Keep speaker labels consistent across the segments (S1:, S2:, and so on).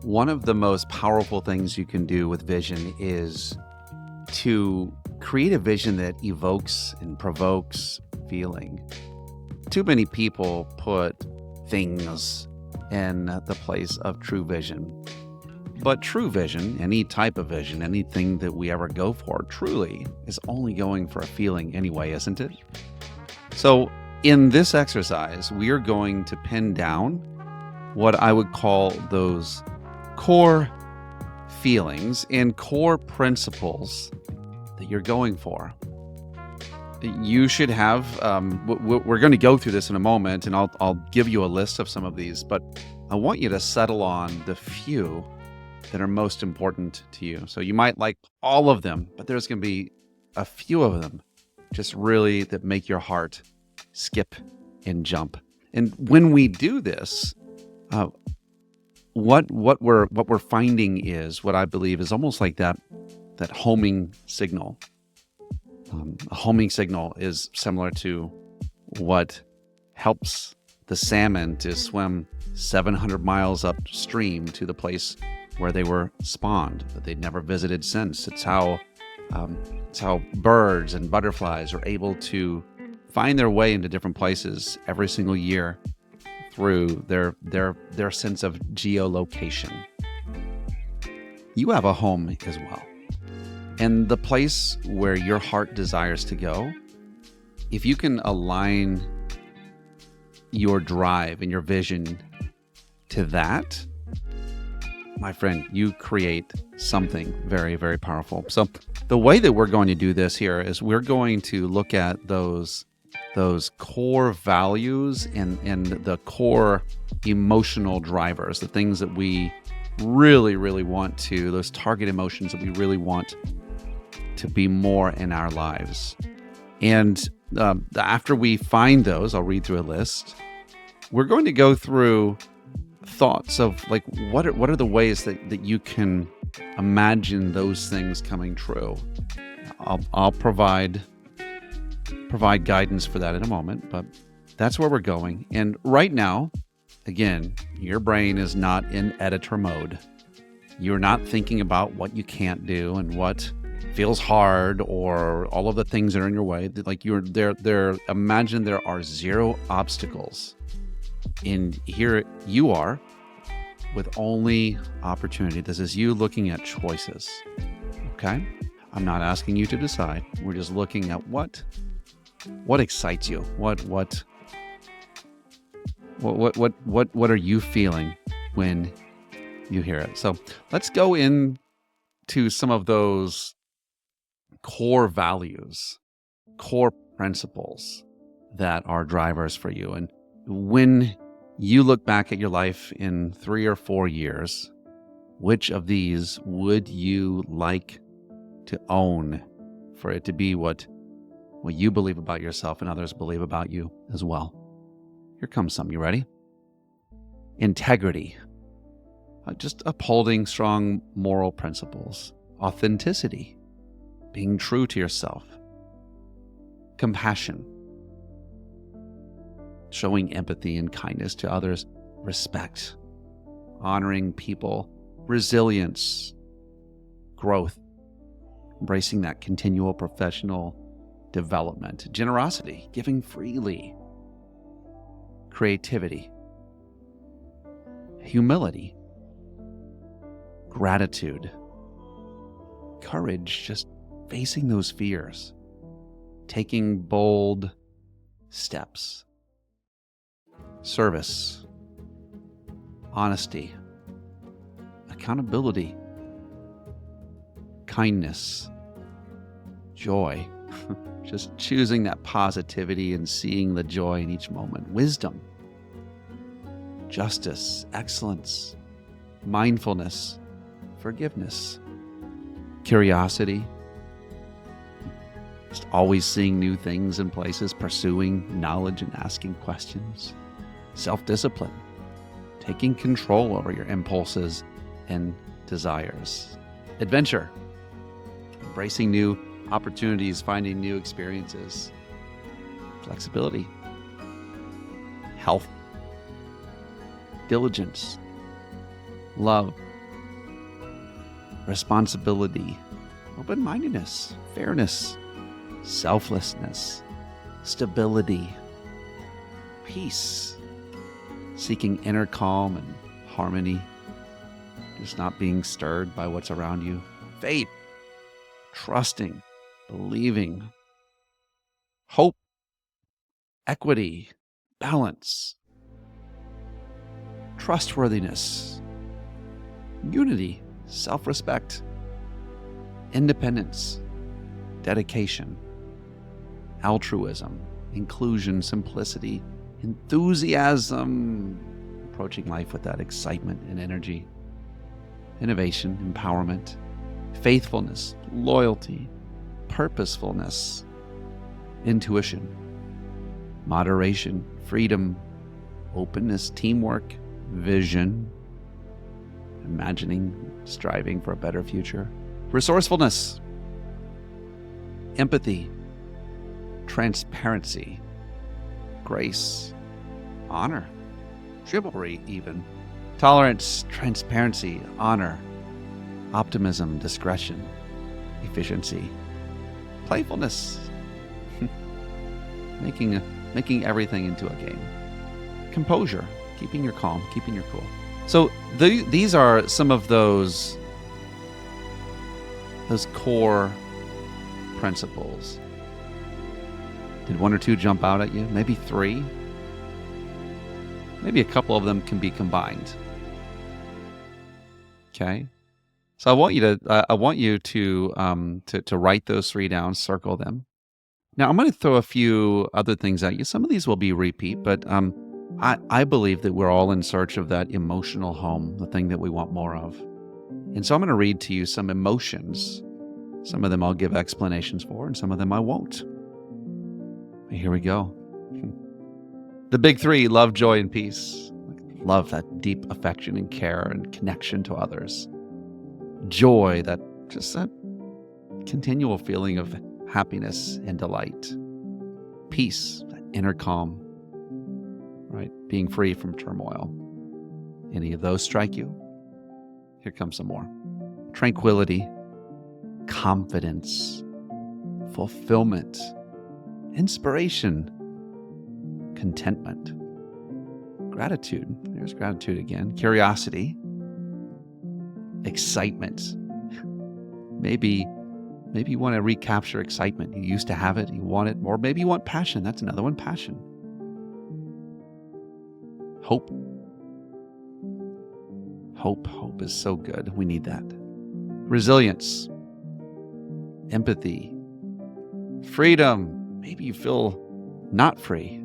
S1: One of the most powerful things you can do with vision is to create a vision that evokes and provokes feeling. Too many people put things in the place of true vision. But true vision, any type of vision, anything that we ever go for, truly is only going for a feeling anyway, isn't it? So in this exercise, we are going to pin down what I would call those core feelings and core principles that you're going for. You should have, we're going to go through this in a moment, and I'll give you a list of some of these, but I want you to settle on the few that are most important to you. So you might like all of them, but there's going to be a few of them just really that make your heart skip and jump. And when we do this, what we're finding is what I believe is almost like that homing signal. A homing signal is similar to what helps the salmon to swim 700 miles upstream to the place where they were spawned, that they'd never visited since. It's how birds and butterflies are able to find their way into different places every single year through their sense of geolocation. You have a home as well. And the place where your heart desires to go, if you can align your drive and your vision to that, my friend, you create something very, very powerful. So the way that we're going to do this here is we're going to look at those core values and the core emotional drivers, the things that we really, really want to, those target emotions that we really want to be more in our lives. And after we find those, I'll read through a list. We're going to go through thoughts of like, what are the ways that you can imagine those things coming true. I'll provide guidance for that in a moment, but that's where we're going. And right now, again, your brain is not in editor mode. You're not thinking about what you can't do and what feels hard or all of the things that are in your way. Like you're there. Imagine there are zero obstacles. And here you are with only opportunity. This is you looking at choices. Okay? I'm not asking you to decide. We're just looking at what excites you. What are you feeling when you hear it? So let's go into some of those core values, core principles that are drivers for you. And when you look back at your life in 3 or 4 years, which of these would you like to own for it to be what you believe about yourself and others believe about you as well? Here comes some. You ready? Integrity. Just upholding strong moral principles. Authenticity. Being true to yourself. Compassion. Showing empathy and kindness to others. Respect. Honoring people. Resilience. Growth. Embracing that continual professional development. Generosity. Giving freely. Creativity. Humility. Gratitude. Courage. Just facing those fears. Taking bold steps. Service. Honesty. Accountability. Kindness. Joy. Just choosing that positivity and seeing the joy in each moment. Wisdom. Justice. Excellence. Mindfulness. Forgiveness. Curiosity. Just always seeing new things and places, pursuing knowledge and asking questions. Self-discipline. Taking control over your impulses and desires. Adventure. Embracing new opportunities, finding new experiences. Flexibility. Health. Diligence. Love. responsibility, open-mindedness, fairness, selflessness, stability, peace, seeking inner calm and harmony, just not being stirred by what's around you, faith, trusting, believing, hope, equity, balance, trustworthiness, unity, self-respect, independence, dedication, altruism, inclusion, simplicity, enthusiasm, approaching life with that excitement and energy, innovation, empowerment, faithfulness, loyalty, purposefulness, intuition, moderation, freedom, openness, teamwork, vision, imagining, striving for a better future, resourcefulness, empathy, transparency, grace, honor, chivalry even, tolerance, transparency, honor, optimism, discretion, efficiency, playfulness, making everything into a game, composure, keeping your calm, keeping your cool. So these are some of those core principles. Did one or two jump out at you? Maybe three? Maybe a couple of them can be combined. Okay? So I want you to write those three down, circle them. Now I'm going to throw a few other things at you. Some of these will be repeat, but I believe that we're all in search of that emotional home, the thing that we want more of. And so I'm going to read to you some emotions. Some of them I'll give explanations for, and some of them I won't. Here we go. The big three: love, joy, and peace. Love, that deep affection and care and connection to others. Joy, that continual feeling of happiness and delight. Peace, that inner calm, right? Being free from turmoil. Any of those strike you? Here comes some more. Tranquility, confidence, fulfillment, inspiration, contentment, gratitude. There's gratitude again. Curiosity, excitement. Maybe you want to recapture excitement. You used to have it, you want it, or maybe you want passion. That's another one, passion. Hope. Hope is so good. We need that. Resilience, empathy, freedom. Maybe you feel not free.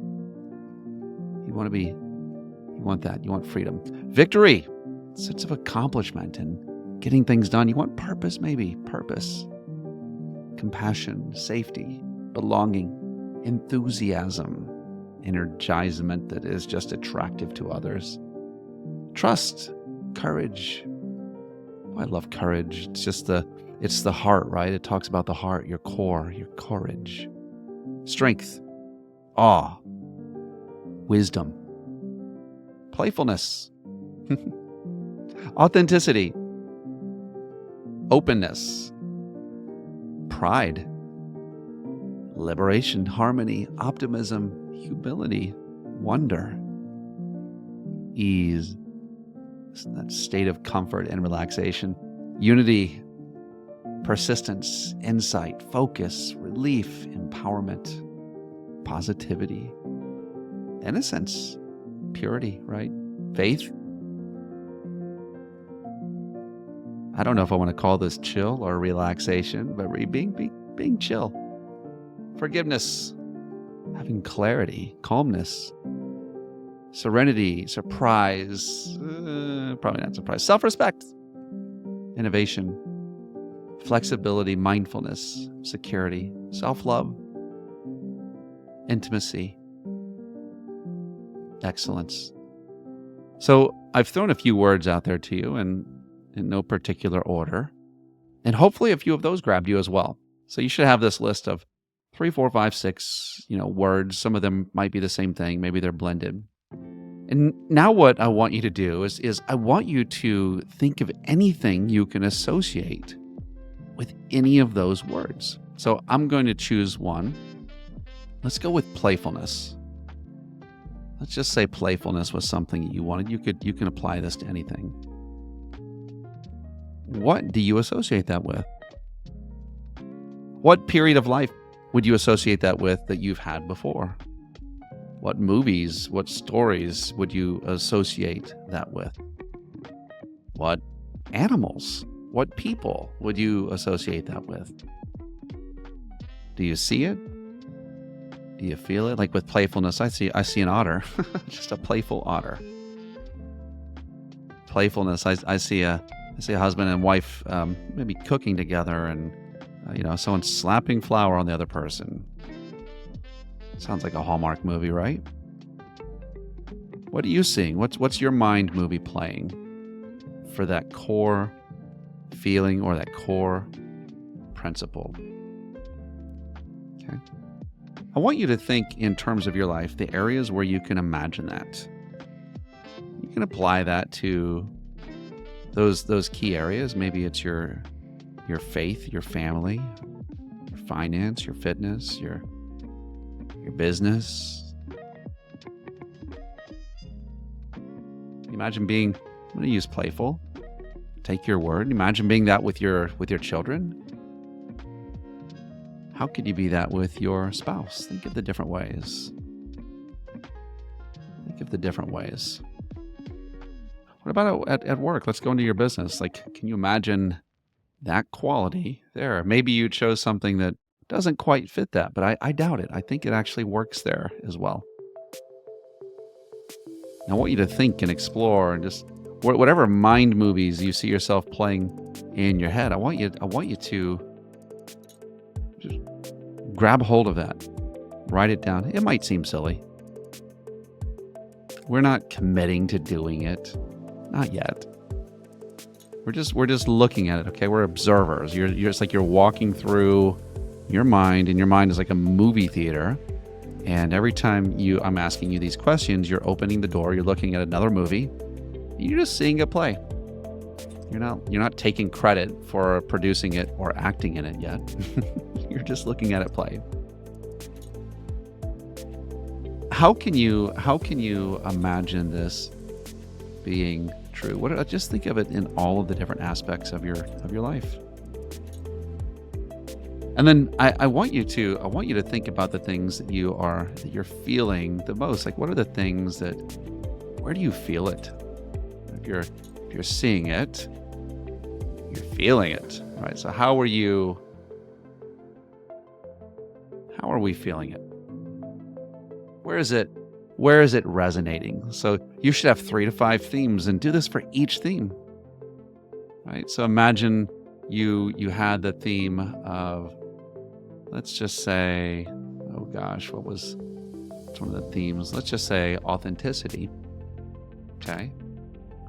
S1: You want that. You want freedom. Victory, sense of accomplishment and getting things done. You want purpose, maybe. Purpose. Compassion, safety, belonging, enthusiasm, energizement that is just attractive to others. Trust, courage. Oh, I love courage. It's the heart, right? It talks about the heart, your core, your courage. Strength, awe, wisdom, playfulness, authenticity, openness, pride, liberation, harmony, optimism, humility, wonder, ease, that state of comfort and relaxation, unity, persistence, insight, focus, relief, empowerment, positivity, innocence, purity, right? Faith. I don't know if I want to call this chill or relaxation, but being chill. Forgiveness, having clarity, calmness, serenity, surprise, probably not surprise, self-respect, innovation, flexibility, mindfulness, security, self-love, intimacy, excellence. So I've thrown a few words out there to you in no particular order, and hopefully a few of those grabbed you as well. So you should have this list of 3, 4, 5, 6, words. Some of them might be the same thing. Maybe they're blended. And now what I want you to do is I want you to think of anything you can associate with any of those words. So I'm going to choose one. Let's go with playfulness. Let's just say playfulness was something you wanted. You can apply this to anything. What do you associate that with? What period of life would you associate that with that you've had before? What movies, what stories would you associate that with? What animals, what people would you associate that with? Do you see it? Do you feel it? Like with playfulness, I see an otter, just a playful otter. Playfulness, I see a husband and wife maybe cooking together, and someone slapping flour on the other person. Sounds like a Hallmark movie, right? What are you seeing? What's your mind movie playing for that core feeling or that core principle? Okay. I want you to think in terms of your life, the areas where you can imagine that. You can apply that to those key areas. Maybe it's your faith, your family, your finance, your fitness, your business. Imagine being, I'm going to use playful. Take your word. Imagine being that with your children. How could you be that with your spouse? Think of the different ways. What about at work? Let's go into your business. Like, can you imagine that quality there? Maybe you chose something that doesn't quite fit that, but I doubt it. I think it actually works there as well. I want you to think and explore and just whatever mind movies you see yourself playing in your head. I want you to just grab hold of that. Write it down. It might seem silly. We're not committing to doing it. Not yet. We're just looking at it, okay? We're observers. You're just like you're walking through your mind, and your mind is like a movie theater. And every time I'm asking you these questions, you're opening the door, you're looking at another movie, you're just seeing it play. You're not taking credit for producing it or acting in it yet. You're just looking at it play. How can you imagine this being true? Just think of it in all of the different aspects of your life. And then I want you to think about the things that you're feeling the most. Like, what are the things where do you feel it? If you're seeing it, you're feeling it, right? So how are we feeling it? Where is it resonating? So you should have 3 to 5 themes, and do this for each theme, right? So imagine you had the theme of, let's just say, oh gosh, what's one of the themes? Let's just say authenticity. Okay.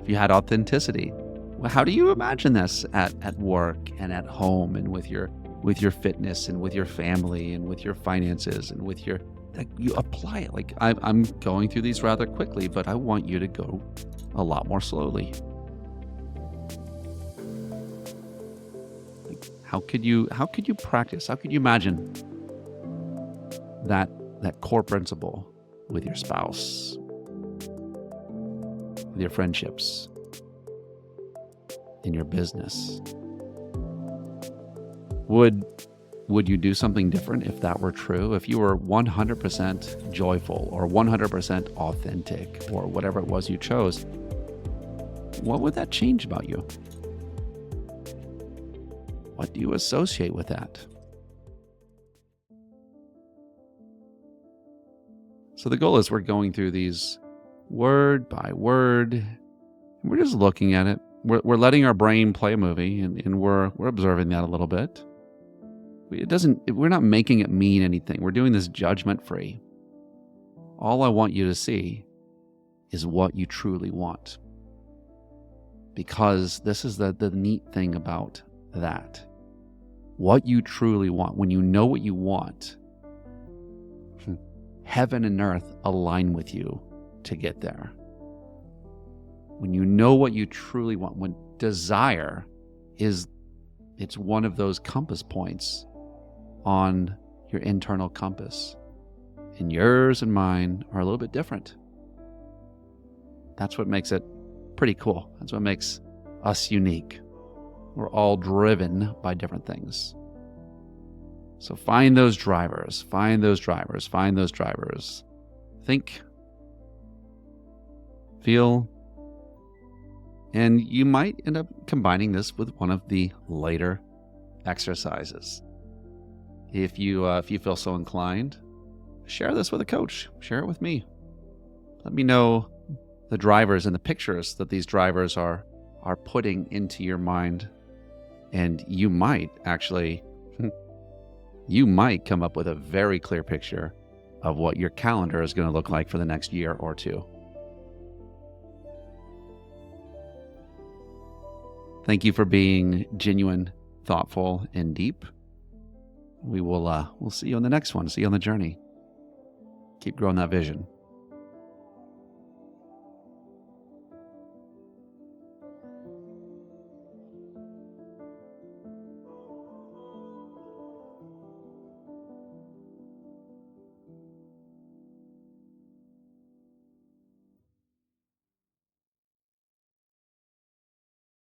S1: If you had authenticity, well, how do you imagine this at work and at home and with your fitness and with your family and with your finances and with your, like, you apply it. Like, I'm going through these rather quickly, but I want you to go a lot more slowly. Like, how could you practice? How could you imagine that core principle with your spouse, with your friendships, in your business? Would you do something different if that were true? If you were 100% joyful or 100% authentic or whatever it was you chose, what would that change about you? What do you associate with that? So the goal is we're going through these word by word, and we're just looking at it. We're letting our brain play a movie, and we're observing that a little bit. We're not making it mean anything. We're doing this judgment-free. All I want you to see is what you truly want. Because this is the neat thing about that. What you truly want. When you know what you want, heaven and earth align with you to get there. when you know what you truly want, when desire is, it's one of those compass points on your internal compass. And yours and mine are a little bit different. That's what makes it pretty cool. That's what makes us unique. We're all driven by different things. So find those drivers, find those drivers, find those drivers. Think, feel, and you might end up combining this with one of the later exercises. If you feel so inclined, share this with a coach. Share it with me. Let me know the drivers and the pictures that these drivers are putting into your mind. And you might actually, you might come up with a very clear picture of what your calendar is going to look like for the next year or two. Thank you for being genuine, thoughtful, and deep. We'll see you on the next one. See you on the journey. Keep growing that vision.